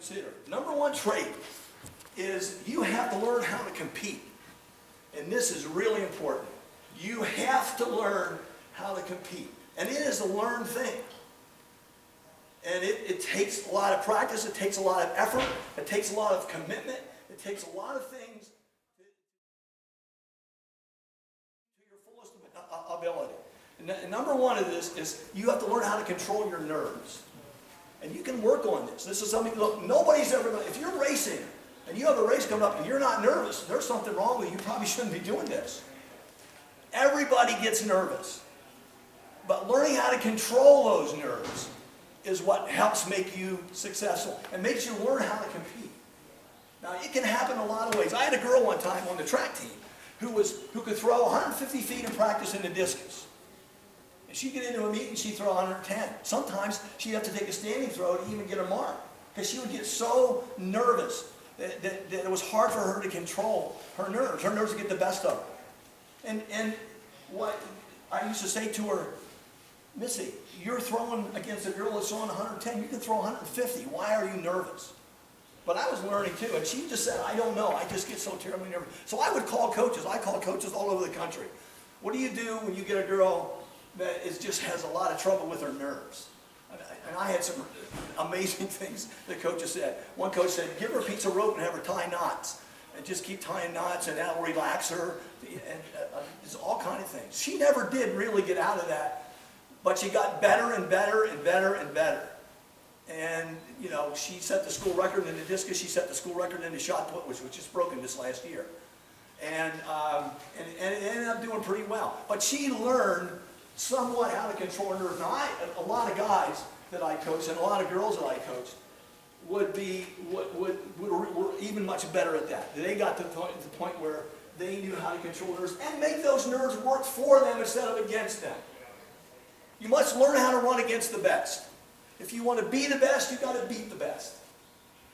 consider. Number one trait is you have to learn how to compete. And this is really important. You have to learn how to compete. And it is a learned thing. And it takes a lot of practice, it takes a lot of effort, it takes a lot of commitment, it takes a lot of things to your fullest ability. And number one of this is you have to learn how to control your nerves. And you can work on this. This is something, look, nobody's ever going to, if you're racing and you have a race coming up and you're not nervous, there's something wrong with you. You probably shouldn't be doing this. Everybody gets nervous. But learning how to control those nerves is what helps make you successful and makes you learn how to compete. Now, it can happen a lot of ways. I had a girl one time on the track team who could throw 150 feet in practice in the discus. And she'd get into a meet and she'd throw 110. Sometimes she'd have to take a standing throw to even get a mark because she would get so nervous that it was hard for her to control her nerves. Her nerves would get the best of her. And what I used to say to her, Missy, you're throwing against a girl that's throwing 110. You can throw 150. Why are you nervous? But I was learning too, and she just said, I don't know. I just get so terribly nervous. So I would call coaches. I call coaches all over the country. What do you do when you get a girl that just has a lot of trouble with her nerves? And I had some amazing things that coaches said. One coach said, give her a piece of rope and have her tie knots. And just keep tying knots, and that'll relax her. And there's all kinds of things. She never did really get out of that, but she got better and better and better and better. And, you know, she set the school record in the discus. She set the school record in the shot put, which was just broken this last year. And it ended up doing pretty well. But she learned somewhat how to control her nerves. Now, a lot of guys that I coached and a lot of girls that I coached were even much better at that. They got to the point where they knew how to control nerves and make those nerves work for them instead of against them. You must learn how to run against the best. If you want to be the best, you've got to beat the best.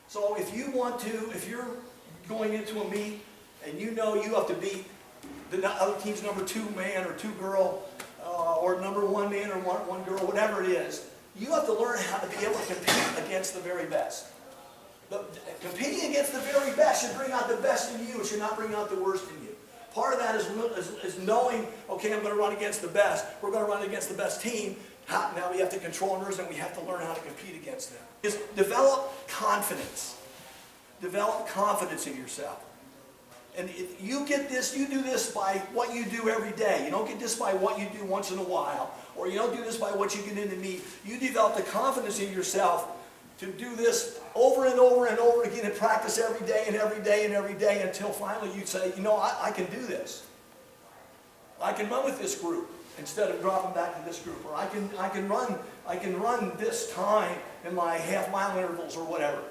So if you're going into a meet and you know you have to beat the other team's number 2 man or 2 girl, or number 1 man or 1 girl, whatever it is, you have to learn how to be able to compete against the very best. Competing against the very best should bring out the best in you. It should not bring out the worst in you. Part of that is knowing, okay, I'm going to run against the best. We're going to run against the best team. Now we have to control nerves and we have to learn how to compete against them. Is develop confidence. Develop confidence in yourself. And if you get this, you do this by what you do every day. You don't get this by what you do once in a while. Or you don't do this by what you get in to meet. You develop the confidence in yourself to do this over and over and over again and practice every day and every day and every day until finally you say, you know, I can do this. I can run with this group instead of dropping back to this group. Or I can run this time in my half-mile intervals or whatever.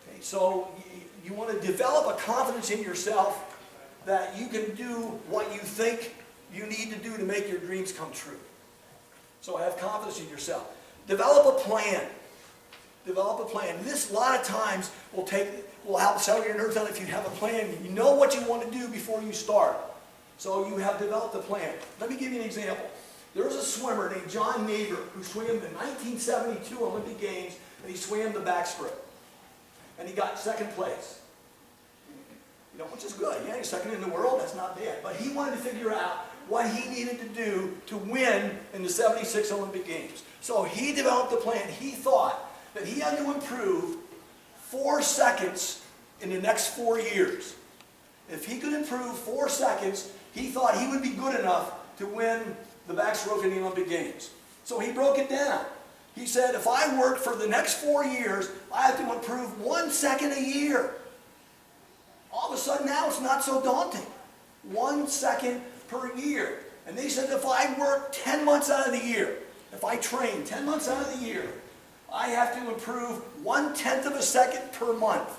Okay, so you want to develop a confidence in yourself that you can do what you think you need to do to make your dreams come true. So have confidence in yourself. Develop a plan. Develop a plan. This, a lot of times, will help settle your nerves down if you have a plan. You know what you want to do before you start. So you have developed a plan. Let me give you an example. There was a swimmer named John Neighbor who swam the 1972 Olympic Games, and he swam the backstroke. And he got 2nd place. You know, which is good. Yeah, he's 2nd in the world. That's not bad. But he wanted to figure out what he needed to do to win in the 76 Olympic Games. So he developed a plan. He thought that he had to improve 4 seconds in the next 4 years. If he could improve 4 seconds, he thought he would be good enough to win the backstroke in the Olympic Games. So he broke it down. He said, if I work for the next 4 years, I have to improve 1 second a year. All of a sudden now it's not so daunting. 1 second per year. And they said if I work 10 months out of the year, if I train 10 months out of the year, I have to improve 1/10 of a second per month.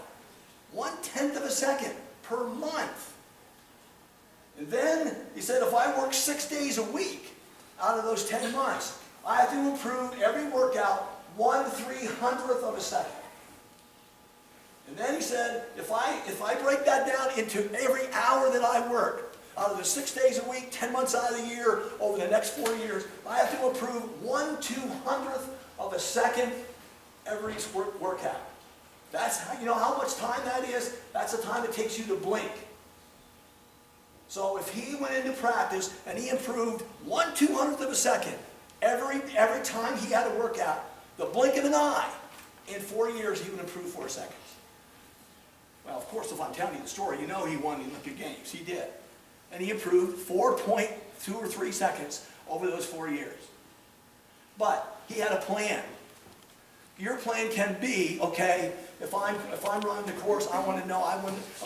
1/10 of a second per month. And then he said if I work 6 days a week out of those 10 months, I have to improve every workout 1/300th of a second. And then he said, if I break that down into every hour that I work, out of the 6 days a week, 10 months out of the year, over the next 4 years, I have to improve 1/200th of a second every workout. That's how, you know how much time that is? That's the time it takes you to blink. So if he went into practice and he improved 1/200th of a second every time he had a workout, the blink of an eye, in 4 years he would improve 4 seconds. Well, of course, if I'm telling you the story, you know he won the Olympic Games. He did. And he improved 4.2 or 3 seconds over those 4 years. But he had a plan. Your plan can be, okay, if I'm running the course, I want to know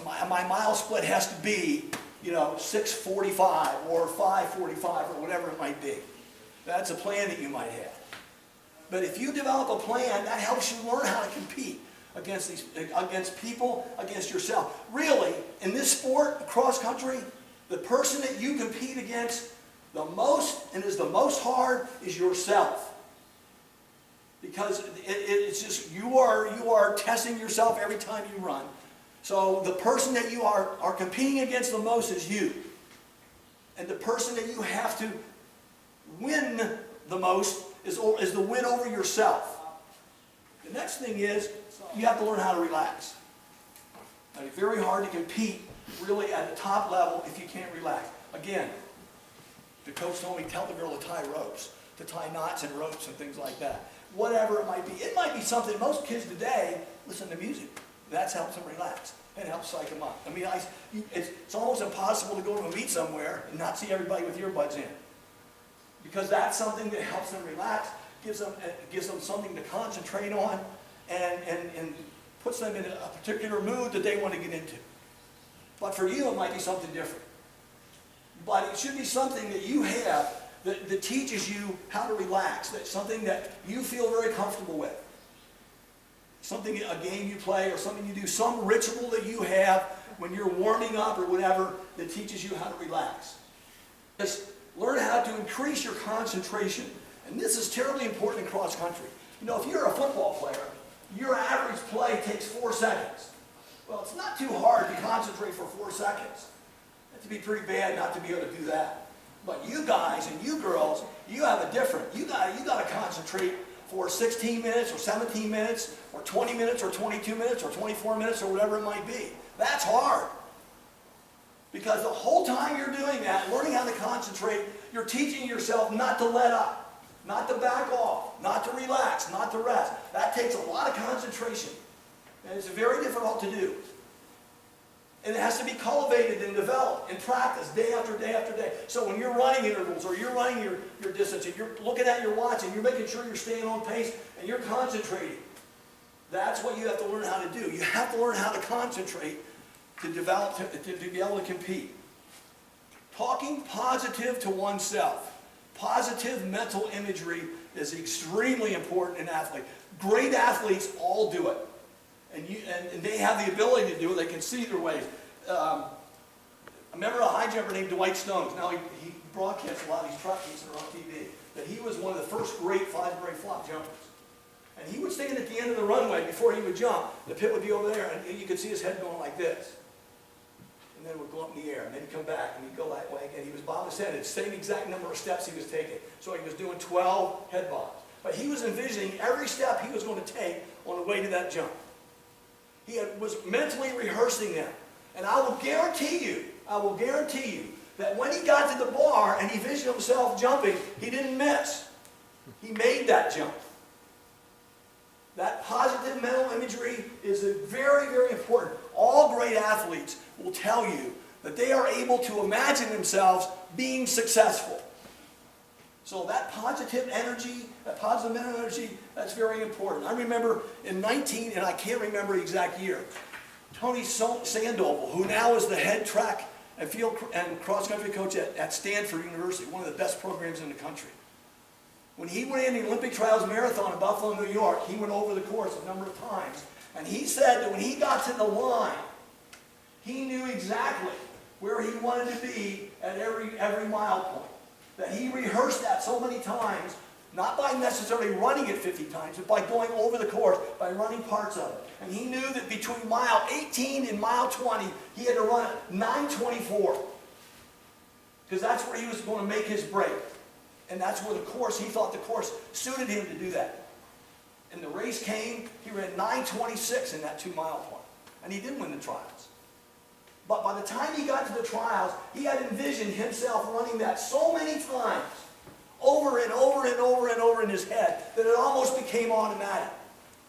my mile split has to be, 6:45 or 5:45 or whatever it might be. That's a plan that you might have. But if you develop a plan, that helps you learn how to compete against people, against yourself. Really, in this sport, cross country, the person that you compete against the most and is the most hard is yourself. Because it's just, you are testing yourself every time you run. So the person that you are competing against the most is you. And the person that you have to win the most is the win over yourself. The next thing is, you have to learn how to relax. It's very hard to compete really at the top level if you can't relax. Again, the coach told me, tell the girl to tie ropes, to tie knots and ropes and things like that. Whatever it might be. It might be something, most kids today listen to music. That helps them relax and helps psych them up. I mean, it's almost impossible to go to a meet somewhere and not see everybody with earbuds in. Because that's something that helps them relax, gives them something to concentrate on, and puts them in a particular mood that they want to get into. But for you, it might be something different. But it should be something that you have that teaches you how to relax. That's something that you feel very comfortable with. Something, a game you play or something you do, some ritual that you have when you're warming up or whatever that teaches you how to relax. Just learn how to increase your concentration. And this is terribly important in cross country. If you're a football player, your average play takes 4 seconds. Well, it's not too hard to concentrate for 4 seconds. It'd be pretty bad not to be able to do that. But you guys and you girls, you have a different. You got to concentrate for 16 minutes or 17 minutes or 20 minutes or 22 minutes or 24 minutes or whatever it might be. That's hard. Because the whole time you're doing that, learning how to concentrate, you're teaching yourself not to let up, not to back off, not to relax, not to rest. That takes a lot of concentration. And it's very difficult to do. And it has to be cultivated and developed and practiced day after day after day. So when you're running intervals or you're running your distance and you're looking at your watch and you're making sure you're staying on pace and you're concentrating, that's what you have to learn how to do. You have to learn how to concentrate to develop, to be able to compete. Talking positive to oneself. Positive mental imagery is extremely important in athletes. Great athletes all do it. And they have the ability to do it. They can see their ways. I remember a high jumper named Dwight Stones. Now, he broadcasts a lot of these track meets that are on TV. But he was one of the first great five-grade flop jumpers. And he would stand at the end of the runway before he would jump. The pit would be over there, and you could see his head going like this. And then it would go up in the air, and then he'd come back, and he'd go that way again. He was bobbing his head. It's the same exact number of steps he was taking. So he was doing 12 head bobs. But he was envisioning every step he was going to take on the way to that jump. He was mentally rehearsing them. And I will guarantee you that when he got to the bar and he visioned himself jumping, he didn't miss. He made that jump. That positive mental imagery is very, very important. All great athletes will tell you that they are able to imagine themselves being successful. So that positive energy, that's very important. I remember in and I can't remember the exact year, Tony Sandoval, who now is the head track and field and cross-country coach at Stanford University, one of the best programs in the country. When he ran the Olympic Trials Marathon in Buffalo, New York, he went over the course a number of times. And he said that when he got to the line, he knew exactly where he wanted to be at every mile point. That he rehearsed that so many times, not by necessarily running it 50 times, but by going over the course, by running parts of it. And he knew that between mile 18 and mile 20, he had to run at 9:24. Because that's where he was going to make his break. And that's where he thought the course suited him to do that. And the race came, he ran 9:26 in that 2-mile part. And he did win the trials. But by the time he got to the trials, he had envisioned himself running that so many times, over and over and over and over in his head, that it almost became automatic.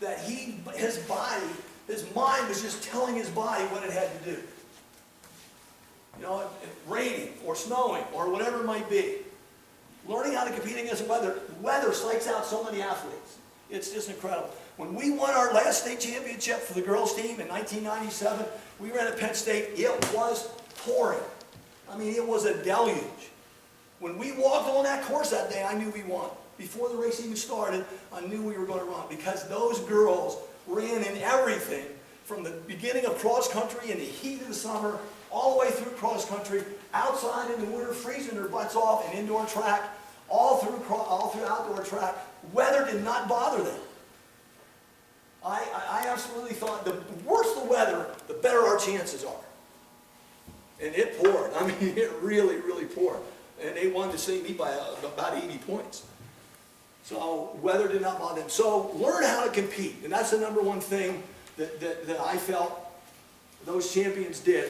That his body, his mind was just telling his body what it had to do. You know, raining or snowing or whatever it might be. Learning how to compete against the weather psychs out so many athletes. It's just incredible. When we won our last state championship for the girls team in 1997, we ran at Penn State. It was pouring. I mean, it was a deluge. When we walked on that course that day, I knew we won. Before the race even started, I knew we were going to run because those girls ran in everything from the beginning of cross country in the heat of the summer all the way through cross country, outside in the winter, freezing their butts off, and indoor track, all through outdoor track. Weather did not bother them. I absolutely thought the worse the weather, the better our chances are. And it poured. I mean, it really, really poured. And they wanted to see me by about 80 points. So weather did not bother them. So learn how to compete. And that's the number one thing that I felt those champions did.